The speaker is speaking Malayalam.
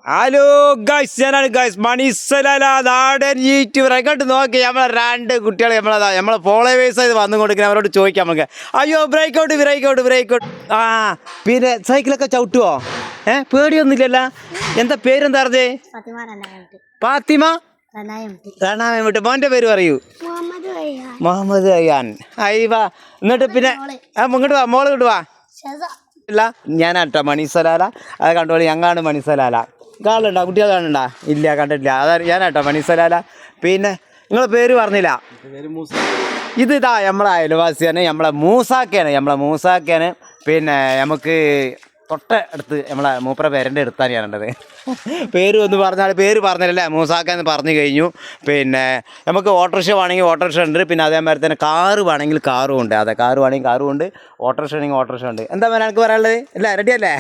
ഹലോ ഗൈസ്, ഞാനാണ് ഗൈസ് മണിസലാല നാടൻ യൂട്യൂബർ. അങ്ങോട്ട് നോക്കി നമ്മളെ 2 കുട്ടികൾ നമ്മളെ ഫോളോവേഴ്സ് ആയത് വന്നു കൊടുക്കുന്നത്. അവരോട് ചോദിക്കാം നമുക്ക്. അയ്യോ ബ്രേക്കൗട്ട്. ആ പിന്നെ സൈക്കിളൊക്കെ ചവിട്ടുവോ? പേടിയൊന്നുമില്ലല്ലോ. എന്താ പേരെന്താ പറഞ്ഞേ? ഫാത്തിമ രണായം വിട്ട്. മോൻ്റെ പേര് പറയൂ. മുഹമ്മദ് അയ്യാൻ. അയ്യവാ. എന്നിട്ട് പിന്നെ ഇങ്ങോട്ട് വാ, മോള് ഇങ്ങോട്ട് വാ. ഇല്ല, ഞാനാട്ടോ മണിസലാല. അത് കണ്ടോളി, ഞങ്ങളാണ് മണിസലാല. കാണുന്നുണ്ടോ? കുട്ടികൾ കാണുന്നുണ്ടോ? ഇല്ല, കണ്ടിട്ടില്ല. അതാണ് ഞാനാട്ടോ മണിസലാല. പിന്നെ നിങ്ങളെ പേര് പറഞ്ഞില്ല. ഇതാ നമ്മളെ അയൽവാസിയാണ്, നമ്മളെ മൂസാക്കയാണ്. പിന്നെ നമുക്ക് തൊട്ട അടുത്ത് നമ്മളെ മൂപ്പറ പേരൻ്റെ അടുത്താണ് ഞാനുണ്ടത്. പേര് ഒന്ന് പറഞ്ഞാൽ പേര് പറഞ്ഞില്ലല്ലേ, മൂസാക്ക എന്ന് പറഞ്ഞു കഴിഞ്ഞു. പിന്നെ നമുക്ക് ഓട്ടോറിക്ഷ വേണമെങ്കിൽ ഓട്ടോറിക്ഷ ഉണ്ട്. പിന്നെ അതേമാതിരി തന്നെ കാറ് വേണമെങ്കിൽ കാറും ഉണ്ട്. അതെ, കാറ് വേണമെങ്കിൽ കാറും ഉണ്ട്, ഓട്ടോറിക്ഷ ആണെങ്കിൽ ഓട്ടോറിക്ഷ ഉണ്ട്. എന്താ എനിക്ക് പറയാനുള്ളത്? അല്ലേ, റെഡിയല്ലേ?